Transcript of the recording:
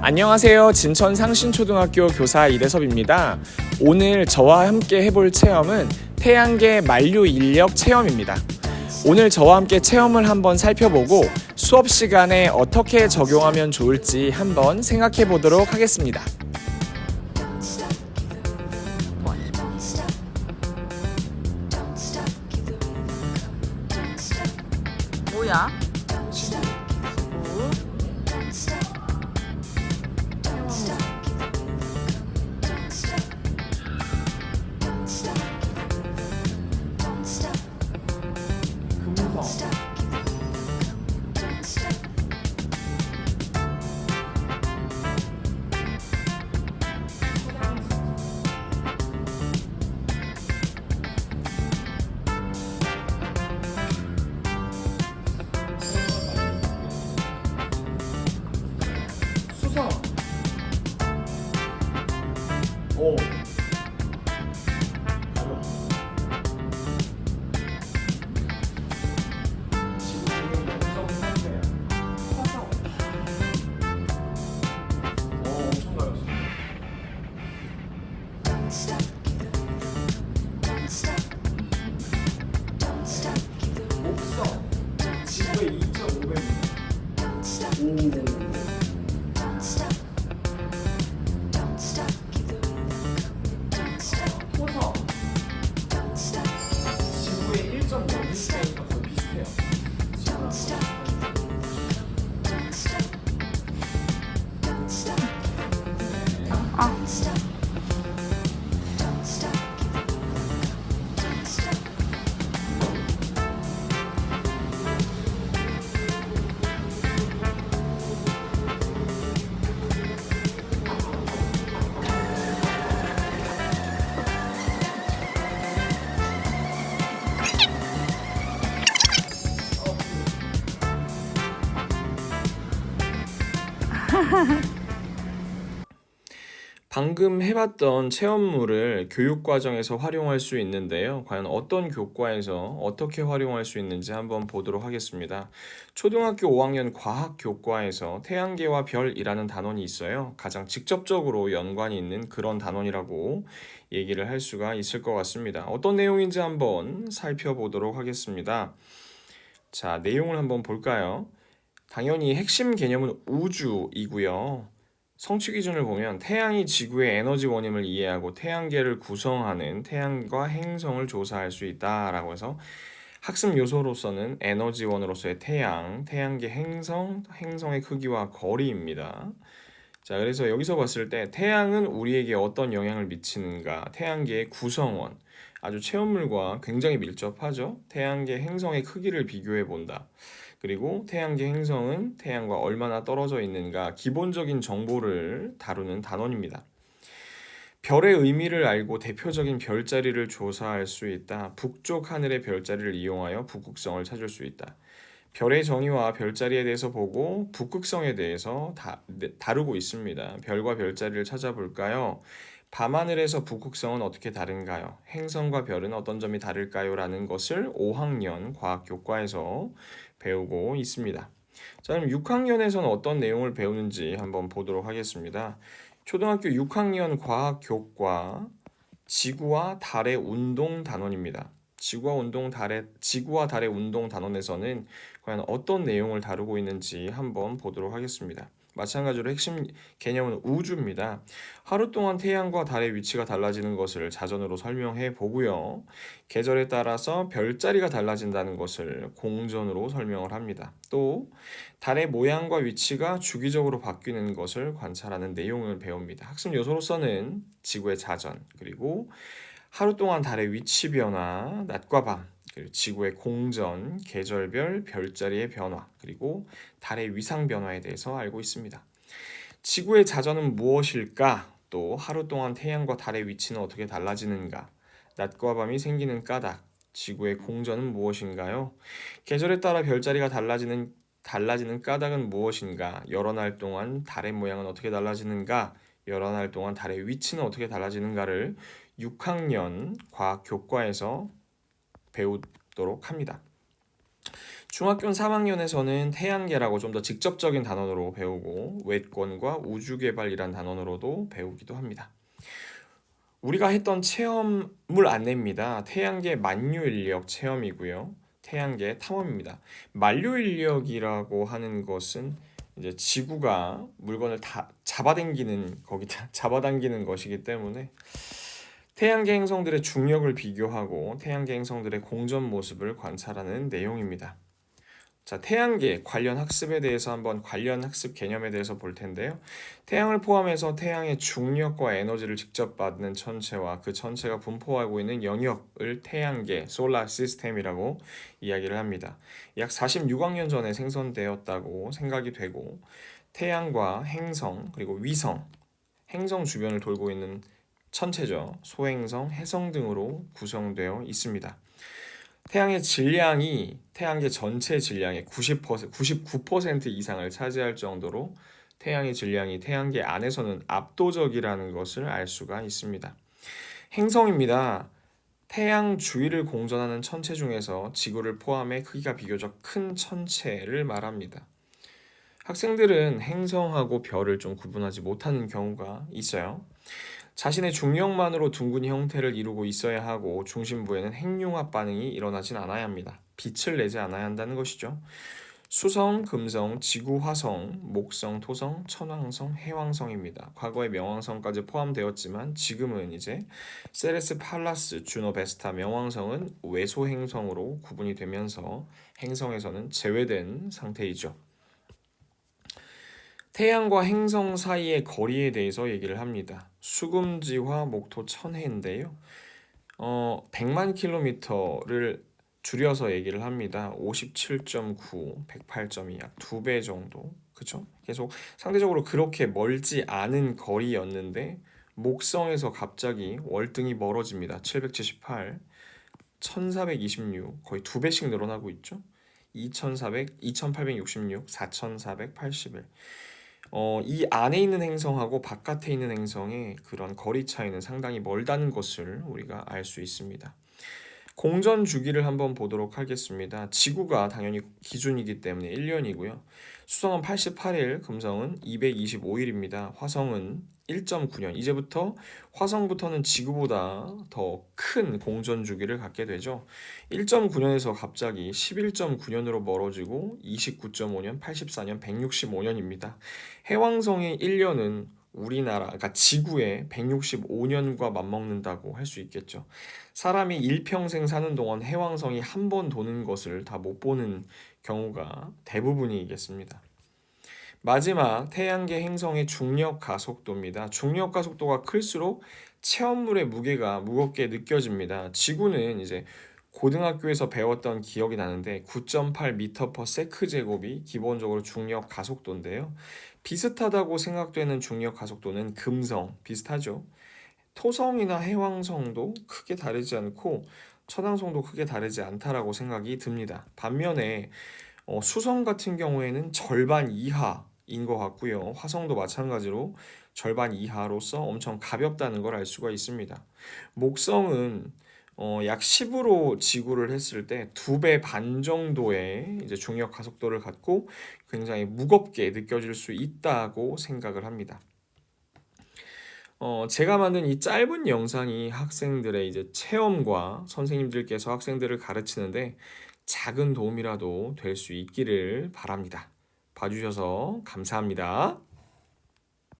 안녕하세요. 진천 상신초등학교 교사 이대섭입니다. 오늘 저와 함께 해볼 체험은 태양계 만류 인력 체험입니다. 오늘 저와 함께 체험을 한번 살펴보고 수업 시간에 어떻게 적용하면 좋을지 한번 생각해 보도록 하겠습니다. 뭐야? 수성. 오. 지구의 2.5배. 오. 토성. 지구의 1.6배니까 거의 비슷해요. 방금 해봤던 체험물을 교육과정에서 활용할 수 있는데요. 과연 어떤 교과에서 어떻게 활용할 수 있는지 한번 보도록 하겠습니다. 초등학교 5학년 과학 교과에서 태양계와 별이라는 단원이 있어요. 가장 직접적으로 연관이 있는 그런 단원이라고 얘기를 할 수가 있을 것 같습니다. 어떤 내용인지 한번 살펴보도록 하겠습니다. 자, 내용을 한번 볼까요? 당연히 핵심 개념은 우주이고요. 성취 기준을 보면 태양이 지구의 에너지 원임을 이해하고 태양계를 구성하는 태양과 행성을 조사할 수 있다라고 해서 학습 요소로서는 에너지원으로서의 태양, 태양계 행성, 행성의 크기와 거리입니다. 자, 그래서 여기서 봤을 때 태양은 우리에게 어떤 영향을 미치는가, 태양계의 구성원, 아주 체험물과 굉장히 밀접하죠. 태양계 행성의 크기를 비교해 본다. 그리고 태양계 행성은 태양과 얼마나 떨어져 있는가 기본적인 정보를 다루는 단원입니다. 별의 의미를 알고 대표적인 별자리를 조사할 수 있다. 북쪽 하늘의 별자리를 이용하여 북극성을 찾을 수 있다. 별의 정의와 별자리에 대해서 보고 북극성에 대해서 다루고 있습니다. 별과 별자리를 찾아볼까요? 밤하늘에서 북극성은 어떻게 다른가요? 행성과 별은 어떤 점이 다를까요? 라는 것을 5학년 과학교과에서 배우고 있습니다. 자, 그럼 6학년에서는 어떤 내용을 배우는지 한번 보도록 하겠습니다. 초등학교 6학년 과학교과 지구와 달의 운동 단원입니다. 지구와 달의 운동 단원에서는 과연 어떤 내용을 다루고 있는지 한번 보도록 하겠습니다. 마찬가지로 핵심 개념은 우주입니다. 하루 동안 태양과 달의 위치가 달라지는 것을 자전으로 설명해 보고요. 계절에 따라서 별자리가 달라진다는 것을 공전으로 설명을 합니다. 또 달의 모양과 위치가 주기적으로 바뀌는 것을 관찰하는 내용을 배웁니다. 학습 요소로서는 지구의 자전, 그리고 하루 동안 달의 위치 변화, 낮과 밤, 그리고 지구의 공전, 계절별 별자리의 변화, 그리고 달의 위상 변화에 대해서 알고 있습니다. 지구의 자전은 무엇일까? 또 하루 동안 태양과 달의 위치는 어떻게 달라지는가? 낮과 밤이 생기는 까닭, 지구의 공전은 무엇인가요? 계절에 따라 별자리가 달라지는 까닭은 무엇인가? 여러 날 동안 달의 모양은 어떻게 달라지는가? 여러 날 동안 달의 위치는 어떻게 달라지는가를 6학년 과학 교과에서 배우도록 합니다. 중학교 3학년에서는 태양계라고 좀 더 직접적인 단원으로 배우고 외권과 우주개발이란 단원으로도 배우기도 합니다. 우리가 했던 체험물 안내입니다. 태양계 만유인력 체험이고요. 태양계 탐험입니다. 만유인력이라고 하는 것은 이제 지구가 물건을 다 잡아당기는 것이기 때문에 태양계 행성들의 중력을 비교하고 태양계 행성들의 공전 모습을 관찰하는 내용입니다. 자, 태양계 관련 학습에 대해서 한번 관련 학습 개념에 대해서 볼 텐데요. 태양을 포함해서 태양의 중력과 에너지를 직접 받는 천체와 그 천체가 분포하고 있는 영역을 태양계, 솔라 시스템이라고 이야기를 합니다. 약 46억 년 전에 생성되었다고 생각이 되고 태양과 행성 그리고 위성, 행성 주변을 돌고 있는 천체죠. 소행성, 해성 등으로 구성되어 있습니다. 태양의 질량이 태양계 전체 질량의 99% 이상을 차지할 정도로 태양의 질량이 태양계 안에서는 압도적이라는 것을 알 수가 있습니다. 행성입니다. 태양 주위를 공전하는 천체 중에서 지구를 포함해 크기가 비교적 큰 천체를 말합니다. 학생들은 행성하고 별을 좀 구분하지 못하는 경우가 있어요. 자신의 중력만으로 둥근 형태를 이루고 있어야 하고 중심부에는 핵융합 반응이 일어나진 않아야 합니다. 빛을 내지 않아야 한다는 것이죠. 수성, 금성, 지구, 화성, 목성, 토성, 천왕성, 해왕성입니다. 과거에 명왕성까지 포함되었지만 지금은 이제 세레스, 팔라스, 주노, 베스타, 명왕성은 외소 행성으로 구분이 되면서 행성에서는 제외된 상태이죠. 태양과 행성 사이의 거리에 대해서 얘기를 합니다. 수금지화 목토 천해인데요. 100만 킬로미터를 줄여서 얘기를 합니다. 57.9, 108.2, 약 2배 정도. 그쵸? 계속 상대적으로 그렇게 멀지 않은 거리였는데 목성에서 갑자기 월등히 멀어집니다. 778, 1426, 거의 2배씩 늘어나고 있죠. 2866, 4481. 이 안에 있는 행성하고 바깥에 있는 행성의 그런 거리 차이는 상당히 멀다는 것을 우리가 알 수 있습니다. 공전 주기를 한번 보도록 하겠습니다. 지구가 당연히 기준이기 때문에 1년이고요. 수성은 88일, 금성은 225일입니다. 화성은 1.9년. 이제부터 화성부터는 지구보다 더 큰 공전 주기를 갖게 되죠. 1.9년에서 갑자기 11.9년으로 멀어지고 29.5년, 84년, 165년입니다. 해왕성의 1년은 우리나라, 그러니까 지구의 165년과 맞먹는다고 할 수 있겠죠. 사람이 일평생 사는 동안 해왕성이 한 번 도는 것을 다 못 보는 경우가 대부분이겠습니다. 마지막 태양계 행성의 중력 가속도입니다. 중력 가속도가 클수록 체험물의 무게가 무겁게 느껴집니다. 지구는 이제 고등학교에서 배웠던 기억이 나는데 9.8m/s 제곱이 기본적으로 중력 가속도인데요. 비슷하다고 생각되는 중력 가속도는 금성, 비슷하죠. 토성이나 해왕성도 크게 다르지 않고 천왕성도 크게 다르지 않다라고 생각이 듭니다. 반면에 수성 같은 경우에는 절반 이하인 것 같고요. 화성도 마찬가지로 절반 이하로서 엄청 가볍다는 걸 알 수가 있습니다. 목성은 약 10으로 지구를 했을 때 2배 반 정도의 이제 중력 가속도를 갖고 굉장히 무겁게 느껴질 수 있다고 생각을 합니다. 제가 만든 이 짧은 영상이 학생들의 이제 체험과 선생님들께서 학생들을 가르치는데 작은 도움이라도 될 수 있기를 바랍니다. 봐주셔서 감사합니다.